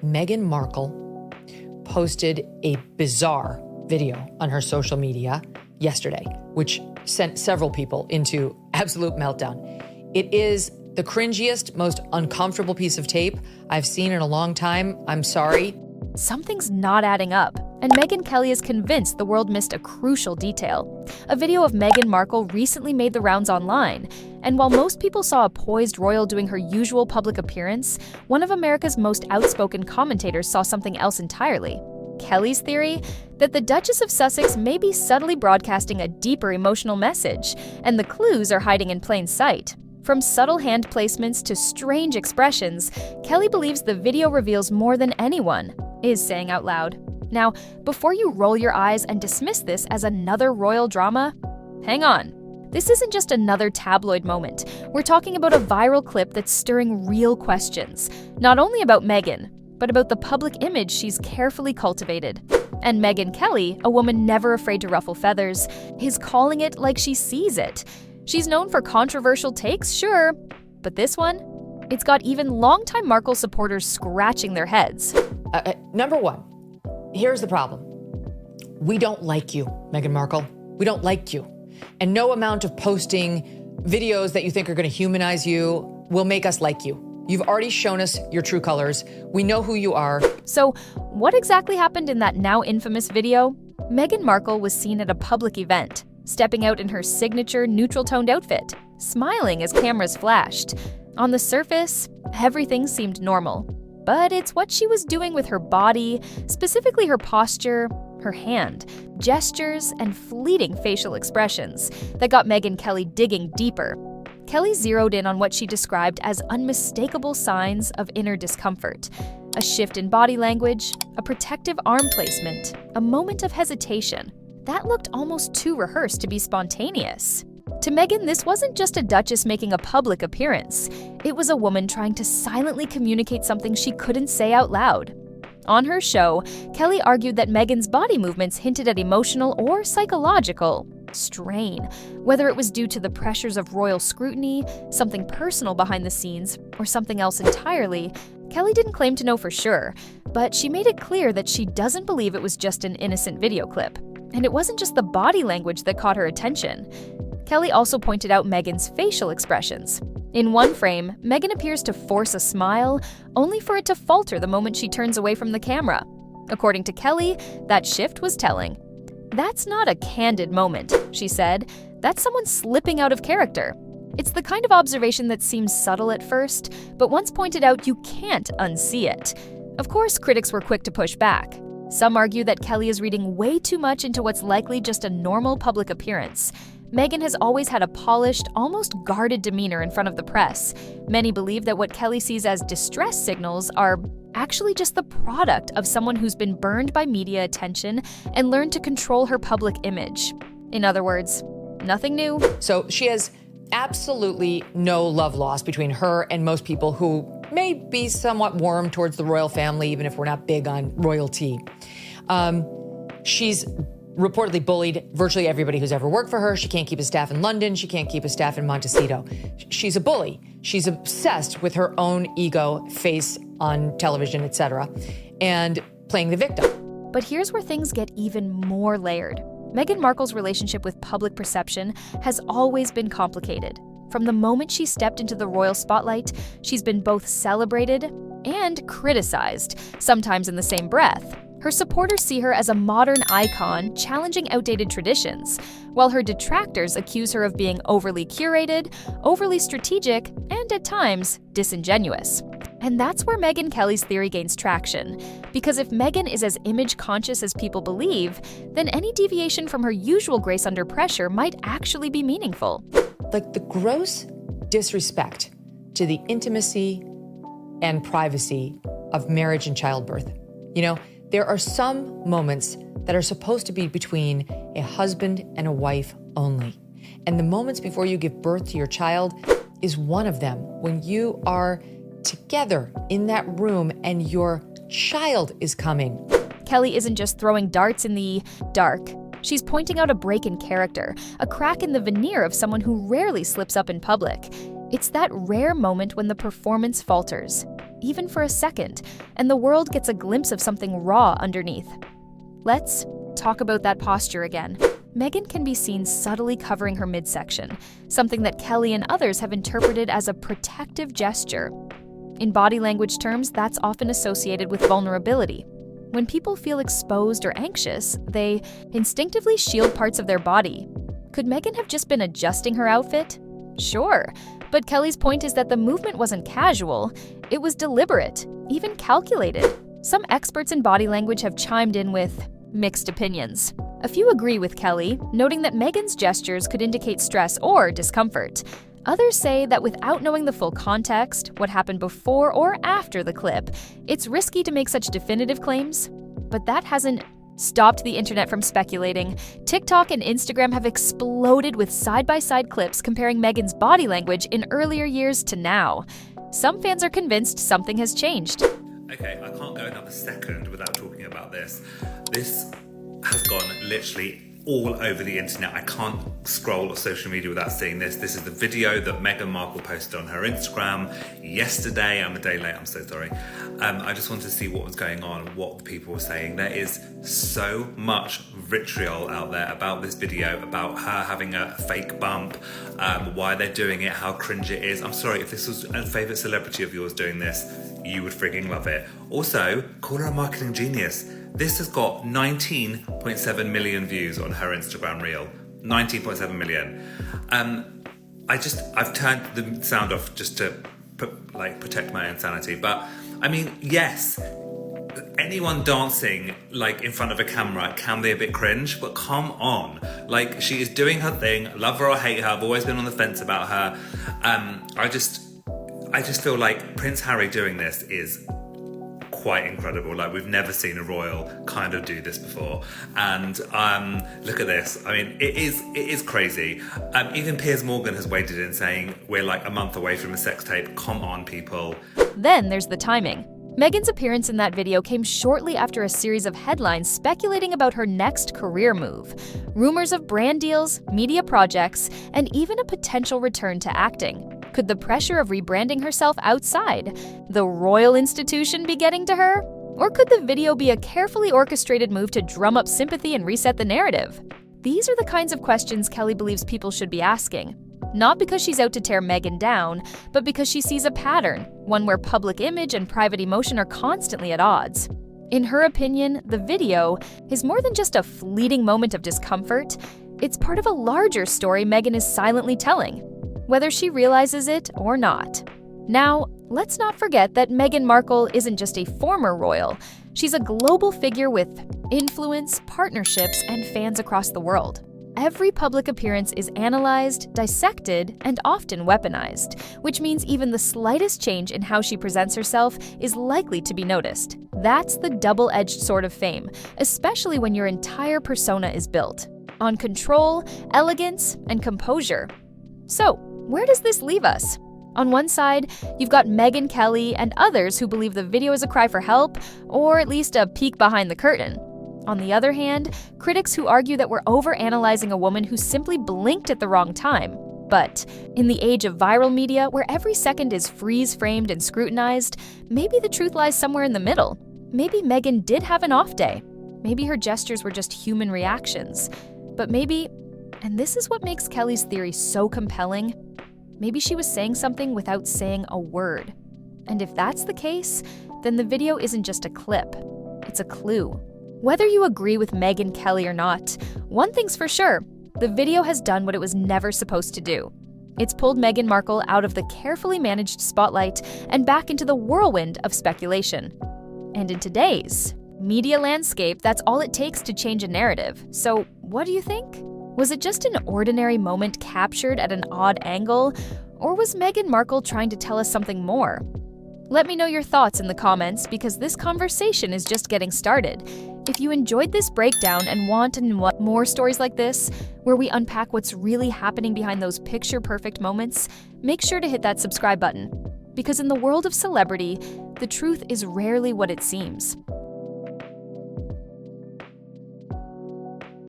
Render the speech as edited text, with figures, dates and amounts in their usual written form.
Meghan Markle posted a bizarre video on her social media yesterday, which sent several people into absolute meltdown. It is the cringiest, most uncomfortable piece of tape I've seen in a long time. I'm sorry. Something's not adding up, and Megyn Kelly is convinced the world missed a crucial detail. A video of Meghan Markle recently made the rounds online, and while most people saw a poised royal doing her usual public appearance, one of America's most outspoken commentators saw something else entirely. Kelly's theory? That the Duchess of Sussex may be subtly broadcasting a deeper emotional message, and the clues are hiding in plain sight. From subtle hand placements to strange expressions, Kelly believes the video reveals more than anyone is saying out loud. Now, before you roll your eyes and dismiss this as another royal drama, hang on. This isn't just another tabloid moment. We're talking about a viral clip that's stirring real questions, not only about Meghan, but about the public image she's carefully cultivated. And Megyn Kelly, a woman never afraid to ruffle feathers, is calling it like she sees it. She's known for controversial takes, sure, but this one? It's got even longtime Markle supporters scratching their heads. Number one, here's the problem. We don't like you, Meghan Markle. We don't like you. And no amount of posting videos that you think are going to humanize you will make us like you. You've already shown us your true colors. We know who you are. So, what exactly happened in that now infamous video? Meghan Markle was seen at a public event, stepping out in her signature neutral-toned outfit, smiling as cameras flashed. On the surface, everything seemed normal. But it's what she was doing with her body, specifically her posture, her hand, gestures, and fleeting facial expressions that got Megyn Kelly digging deeper. Kelly zeroed in on what she described as unmistakable signs of inner discomfort. A shift in body language, a protective arm placement, a moment of hesitation. That looked almost too rehearsed to be spontaneous. To Megyn, this wasn't just a duchess making a public appearance. It was a woman trying to silently communicate something she couldn't say out loud. On her show, Kelly argued that Meghan's body movements hinted at emotional or psychological strain, whether it was due to the pressures of royal scrutiny, something personal behind the scenes, or something else entirely. Kelly didn't claim to know for sure, but she made it clear that she doesn't believe it was just an innocent video clip. And it wasn't just the body language that caught her attention. Kelly also pointed out Meghan's facial expressions. In one frame, Meghan appears to force a smile, only for it to falter the moment she turns away from the camera. According to Kelly, that shift was telling. "That's not a candid moment," she said. "That's someone slipping out of character." It's the kind of observation that seems subtle at first, but once pointed out, you can't unsee it. Of course, critics were quick to push back. Some argue that Kelly is reading way too much into what's likely just a normal public appearance. Meghan has always had a polished, almost guarded demeanor in front of the press. Many believe that what Kelly sees as distress signals are actually just the product of someone who's been burned by media attention and learned to control her public image. In other words, nothing new. So she has absolutely no love lost between her and most people who may be somewhat warm towards the royal family, even if we're not big on royalty. She's reportedly bullied virtually everybody who's ever worked for her. She can't keep a staff in London. She can't keep a staff in Montecito. She's a bully. She's obsessed with her own ego, face on television, etc., and playing the victim. But here's where things get even more layered. Meghan Markle's relationship with public perception has always been complicated. From the moment she stepped into the royal spotlight, she's been both celebrated and criticized, sometimes in the same breath. Her supporters see her as a modern icon, challenging outdated traditions, while her detractors accuse her of being overly curated, overly strategic, and at times, disingenuous. And that's where Megyn Kelly's theory gains traction, because if Meghan is as image-conscious as people believe, then any deviation from her usual grace under pressure might actually be meaningful. Like the gross disrespect to the intimacy and privacy of marriage and childbirth. You know, there are some moments that are supposed to be between a husband and a wife only. And the moments before you give birth to your child is one of them, when you are together in that room and your child is coming. Kelly isn't just throwing darts in the dark. She's pointing out a break in character, a crack in the veneer of someone who rarely slips up in public. It's that rare moment when the performance falters. even for a second, and the world gets a glimpse of something raw underneath. Let's talk about that posture again. Megyn can be seen subtly covering her midsection, something that Kelly and others have interpreted as a protective gesture. In body language terms, that's often associated with vulnerability. When people feel exposed or anxious, they instinctively shield parts of their body. Could Megyn have just been adjusting her outfit? Sure, but Kelly's point is that the movement wasn't casual, it was deliberate, even calculated. Some experts in body language have chimed in with mixed opinions. A few agree with Kelly, noting that Megyn's gestures could indicate stress or discomfort. Others say that without knowing the full context, what happened before or after the clip, it's risky to make such definitive claims. But that hasn't stopped the internet from speculating. TikTok and Instagram have exploded with side-by-side clips comparing Megyn's body language in earlier years to now. Some fans are convinced something has changed. Okay, I can't go another second without talking about this. This has gone literally all over the internet. I can't scroll social media without seeing this. This is the video that Meghan Markle posted on her Instagram yesterday. I'm a day late, I'm so sorry. I just wanted to see what was going on, what people were saying. There is so much vitriol out there about this video, about her having a fake bump, why they're doing it, how cringe it is. I'm sorry, if this was a favourite celebrity of yours doing this, you would freaking love it. Also, call her a marketing genius. This has got 19.7 million views on her Instagram reel. 19.7 million. I've turned the sound off just to protect my own sanity. But I mean, yes, anyone dancing in front of a camera can be a bit cringe, but come on. She is doing her thing, love her or hate her. I've always been on the fence about her. I just feel like Prince Harry doing this is quite incredible. We've never seen a royal kind of do this before. And look at this. I mean, it is crazy. Even Piers Morgan has waded in saying we're a month away from a sex tape. Come on, people. Then there's the timing. Megyn's appearance in that video came shortly after a series of headlines speculating about her next career move. Rumors of brand deals, media projects, and even a potential return to acting. Could the pressure of rebranding herself outside the royal institution be getting to her? Or could the video be a carefully orchestrated move to drum up sympathy and reset the narrative? These are the kinds of questions Kelly believes people should be asking. Not because she's out to tear Megyn down, but because she sees a pattern, one where public image and private emotion are constantly at odds. In her opinion, the video is more than just a fleeting moment of discomfort. It's part of a larger story Megyn is silently telling, whether she realizes it or not. Now, let's not forget that Meghan Markle isn't just a former royal. She's a global figure with influence, partnerships, and fans across the world. Every public appearance is analyzed, dissected, and often weaponized, which means even the slightest change in how she presents herself is likely to be noticed. That's the double-edged sword of fame, especially when your entire persona is built on control, elegance, and composure. So, where does this leave us? On one side, you've got Megyn Kelly and others who believe the video is a cry for help, or at least a peek behind the curtain. On the other hand, critics who argue that we're overanalyzing a woman who simply blinked at the wrong time. But in the age of viral media, where every second is freeze-framed and scrutinized, maybe the truth lies somewhere in the middle. Maybe Megyn did have an off day. Maybe her gestures were just human reactions. But maybe, and this is what makes Kelly's theory so compelling, maybe she was saying something without saying a word. And if that's the case, then the video isn't just a clip, it's a clue. Whether you agree with Megyn Kelly or not, one thing's for sure, the video has done what it was never supposed to do. It's pulled Meghan Markle out of the carefully managed spotlight and back into the whirlwind of speculation. And in today's media landscape, that's all it takes to change a narrative. So what do you think? Was it just an ordinary moment captured at an odd angle, or was Meghan Markle trying to tell us something more? Let me know your thoughts in the comments, because this conversation is just getting started. If you enjoyed this breakdown and want more stories like this, where we unpack what's really happening behind those picture-perfect moments, make sure to hit that subscribe button. Because in the world of celebrity, the truth is rarely what it seems.